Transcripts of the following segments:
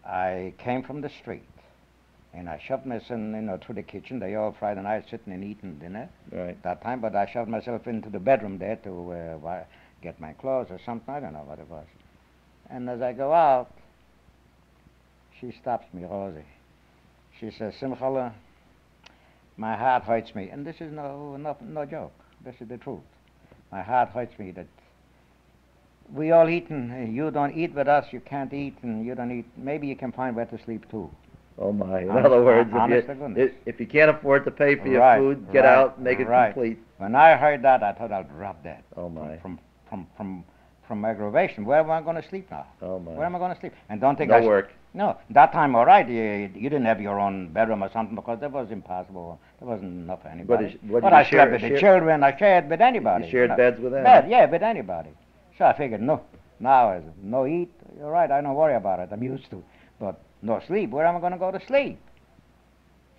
I came from the street, and I shoved myself, through the kitchen. They all Friday night sitting and eating dinner Right. that time, but I shoved myself into the bedroom there to get my clothes or something. I don't know what it was. And as I go out, she stops me, Rosie. She says, Simchala, my heart hurts me. And this is no joke. This is the truth. My heart hurts me that we all eating. You don't eat with us. You can't eat, and you don't eat. Maybe you can find where to sleep, too. Oh, my. In other words, if you can't afford to pay for your food, get out, make it complete. When I heard that, I thought I'll drop dead. Oh, my. From aggravation. Where am I going to sleep now? Oh, my. Where am I going to sleep? And don't think no work. No, that time, all right, you didn't have your own bedroom or something because that was impossible. There wasn't enough for anybody. But I slept with the children. I shared with anybody. You shared beds with them? Yeah, with anybody. So I figured, no eat. You're right, I don't worry about it. I'm used to it. But no sleep. Where am I going to go to sleep?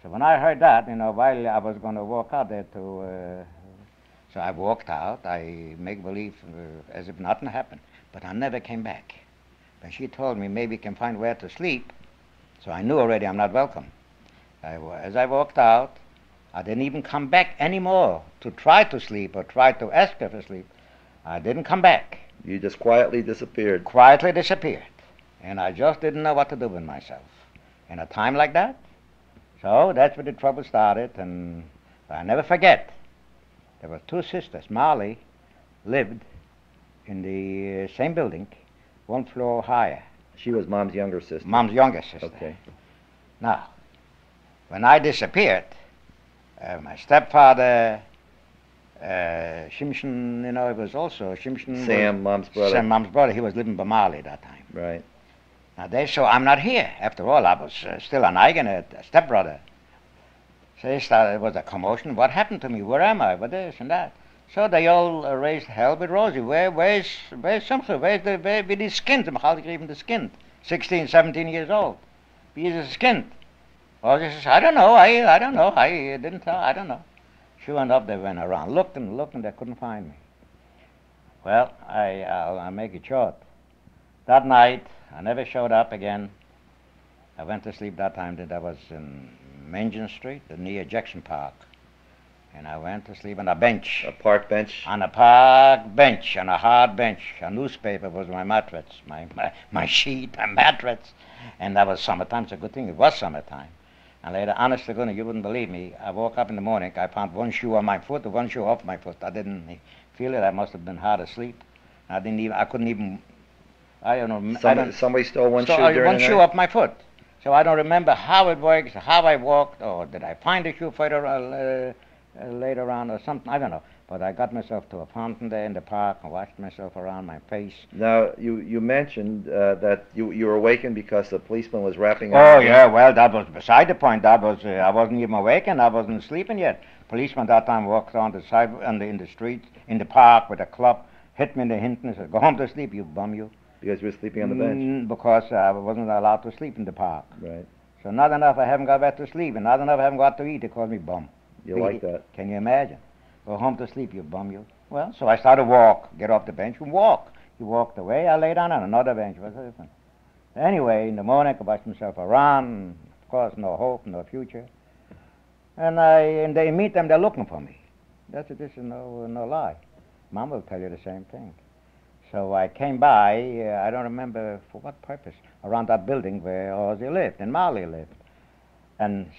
So when I heard that, while I was going to walk out there so I walked out. I make believe as if nothing happened. But I never came back. And she told me maybe you can find where to sleep. So I knew already I'm not welcome. As I walked out, I didn't even come back anymore to try to sleep or try to ask her to sleep. I didn't come back. You just quietly disappeared. Quietly disappeared. And I just didn't know what to do with myself in a time like that. So that's where the trouble started. And I never forget, there were two sisters. Molly lived in the same building, one floor higher. She was Mom's younger sister? Mom's younger sister. Okay. Now, when I disappeared, my stepfather, Shimshon, it was also Shimshon. Sam, Mom's brother. Sam, Mom's brother. He was living by Molly that time. Right. Now, they saw I'm not here. After all, I was still an eigen, a stepbrother. So it was a commotion. What happened to me? Where am I? What this and that? So they all raised hell with Rosie. Where's Simcha? Where with his skins? Even the skin. 16, 17 years old. He's a skin. Rosie says, I don't know. I don't know. I didn't tell. I don't know. Sure enough, they went around, looked and they couldn't find me. Well, I'll make it short. That night, I never showed up again. I went to sleep that time. That I was in Mingen Street, near Jackson Park. And I went to sleep on a bench. A park bench? On a park bench, on a hard bench. A newspaper was my mattress, my sheet, my mattress. And that was summertime. It's a good thing it was summertime. And later, honestly, you wouldn't believe me, I woke up in the morning, I found one shoe on my foot, one shoe off my foot. I didn't feel it. I must have been hard asleep. I couldn't even, I don't know. Somebody stole one shoe during the night? One shoe off my foot. So I don't remember how it works, how I walked, or did I find the shoe later on or something, I don't know. But I got myself to a fountain there in the park and washed myself around my face. Now, you mentioned that you were awakened because the policeman was rapping on Oh, yeah, well, that was beside the point. That was, I wasn't even awakened. I wasn't sleeping yet. Policeman that time walked on the side, in the street, in the park with a club, hit me in the hinton and said, go home to sleep, you bum, you. Because you were sleeping on the bench? Because I wasn't allowed to sleep in the park. Right. So not enough I haven't got back to sleep, and not enough I haven't got to eat. They called me bum. You like that? Can you imagine? Go home to sleep, you bum, you. Well, so I started to walk, get off the bench and walk. He walked away, I lay down on another bench. What's different? Anyway, in the morning, I washed myself around. Of course, no hope, no future. And they meet them, they're looking for me. This is no lie. Mom will tell you the same thing. So I came by, I don't remember for what purpose, around that building where Ozzy lived, and Molly lived. And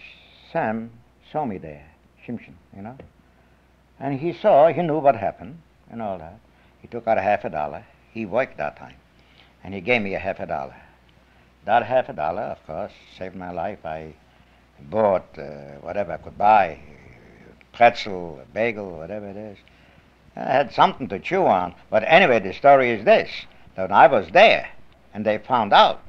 Sam saw me there, Shimshon, And he knew what happened and all that. He took out $50. He worked that time. And he gave me $50. That $50, of course, saved my life. I bought whatever I could buy, pretzel, bagel, whatever it is. I had something to chew on. But anyway, the story is this, that I was there, and they found out.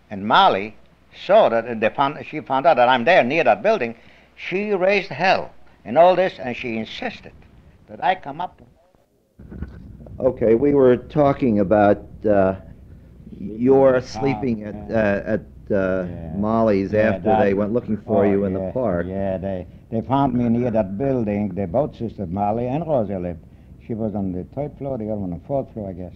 And Molly saw that, and she found out that I'm there near that building. She raised hell and all this, and she insisted that I come up. Okay, we were talking about your sleeping at Molly's after they went looking for you in the park. Yeah, they found me near that building. They both sisters, Molly and Rosie, lived. She was on the third floor, the other one on the fourth floor, I guess.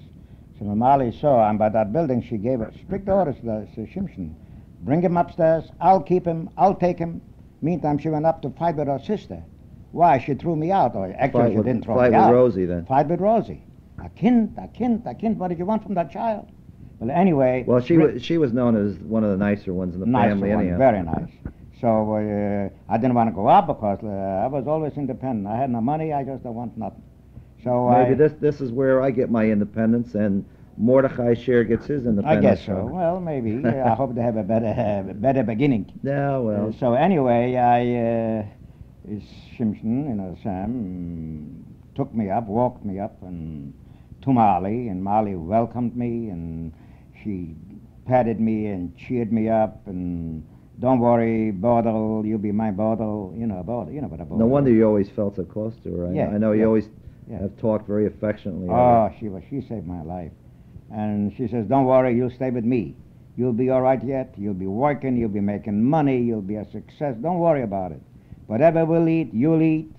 So when Molly saw I'm by that building, she gave strict orders to Shimshon Bring him upstairs. I'll keep him. I'll take him. Meantime, she went up to fight with her sister. Why? She threw me out. Or actually, she didn't throw me out. Fight with Rosie, then. Fight with Rosie. A kind. What did you want from that child? Well, anyway. Well, she was known as one of the nicer ones in the family, anyhow. Very nice. So I didn't want to go out because I was always independent. I had no money. I just don't want nothing. So maybe this is where I get my independence, and Mordechai Scher gets his independence. I guess so. Well, maybe. I hope to have a better beginning. Yeah, well. So anyway, Simpson, Sam, took me up, walked me up, and to Molly, and Molly welcomed me, and she patted me and cheered me up, and don't worry, Bordel, you'll be my Bordel, Bordel, you know what a Bordel. No wonder you always felt so close to her. I know you always have talked very affectionately. Oh, she saved my life. And she says, don't worry, you'll stay with me. You'll be all right yet. You'll be working. You'll be making money. You'll be a success. Don't worry about it. Whatever we'll eat, you'll eat.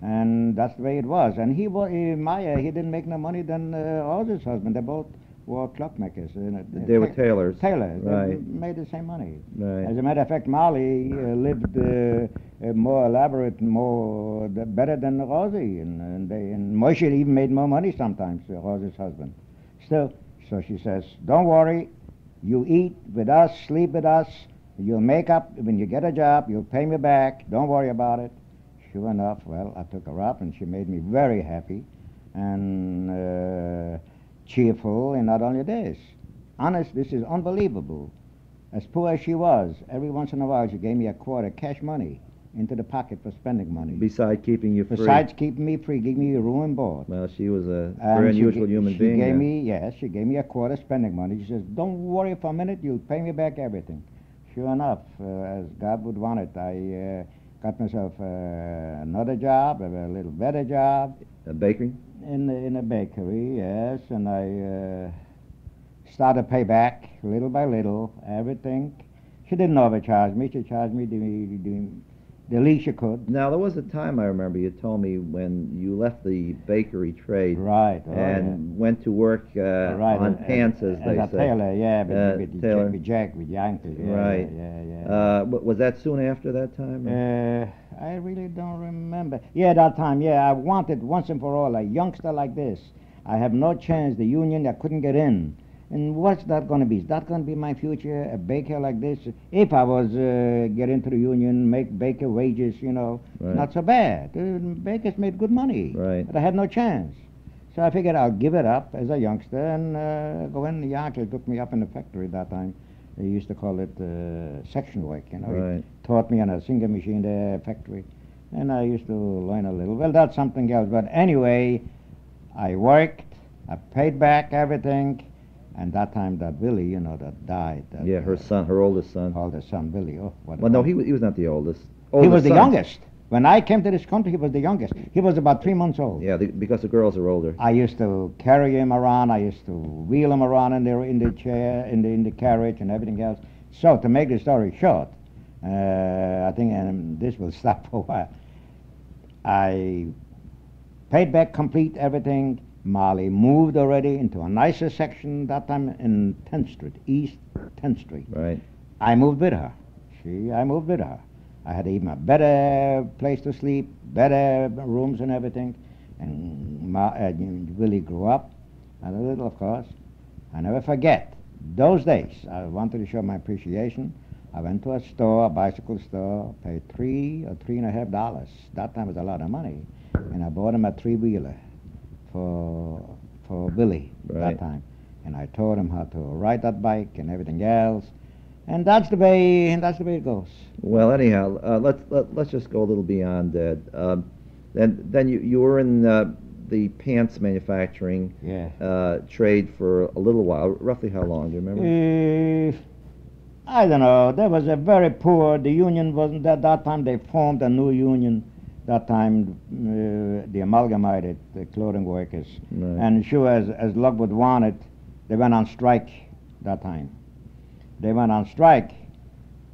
And that's the way it was. And he didn't make no money than Oz's husband. They both were clockmakers. They were tailors. Tailors. Right. They made the same money. Right. As a matter of fact, Molly lived more elaborate, better than Rosie. And Moshe even made more money sometimes, Rosie's husband. Still, so she says, don't worry, you eat with us, sleep with us, you'll make up, when you get a job, you'll pay me back, don't worry about it. Sure enough, well, I took her up and she made me very happy and cheerful, and not only this. Honest, this is unbelievable. As poor as she was, every once in a while she gave me a quarter cash money into the pocket for spending money. Besides keeping you free. Besides keeping me free, giving me room and board. Well, she was a very unusual human being. She gave me a quarter spending money. She says, don't worry for a minute, you'll pay me back everything. Sure enough, as God would want it, I got myself another job, a little better job. A bakery? In a bakery, yes, and I started to pay back little by little, everything. She didn't overcharge me. She charged me the least you could. Now, there was a time, I remember, you told me when you left the bakery trade. Right. Went to work on pants, as they say. As a tailor, with Jack, with Yankee. Right. Was that soon after that time? I really don't remember. Yeah, that time, I wanted once and for all a youngster like this. I have no chance. The union, I couldn't get in. And what's that going to be? Is that going to be my future, a baker like this? If I was get into the union, make baker wages, not so bad. Bakers made good money. Right. But I had no chance. So I figured I'll give it up as a youngster and go in. Yankee took me up in the factory that time. They used to call it section work, Right. He taught me on a singer machine, the factory. And I used to learn a little. Well, that's something else. But anyway, I worked. I paid back everything. And that time, that Billy, that died. Her oldest son. Oldest son, Billy. Oh, what? Well, no, he was not the oldest. He was the youngest. When I came to this country, he was the youngest. He was about 3 months old. Yeah, because the girls are older. I used to carry him around. I used to wheel him around in the chair, in the carriage, and everything else. So to make the story short, I think, and this will stop for a while. I paid back complete everything. Molly moved already into a nicer section that time in 10th Street, East 10th Street. Right. I moved with her. I moved with her. I had even a better place to sleep, better rooms and everything. And Willie grew up, and a little, of course. I never forget those days. I wanted to show my appreciation. I went to a store, a bicycle store, paid $3 or $3.50. That time was a lot of money. And I bought him a three-wheeler for Billy that time. And I taught him how to ride that bike and everything else. And that's the way it goes. Well, anyhow, let's just go a little beyond that. Then you were in the pants manufacturing trade for a little while. Roughly how long? Do you remember? I don't know. There was a very poor. The union wasn't at that time. They formed a new union. That time, the amalgamated the clothing workers, and sure as luck would want it, they went on strike that time. They went on strike,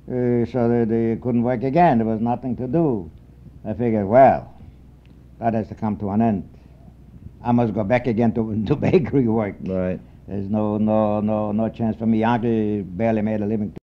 so they couldn't work again. There was nothing to do. I figured, well, that has to come to an end. I must go back again to bakery work. Right. There's no chance for me. Uncle barely made a living.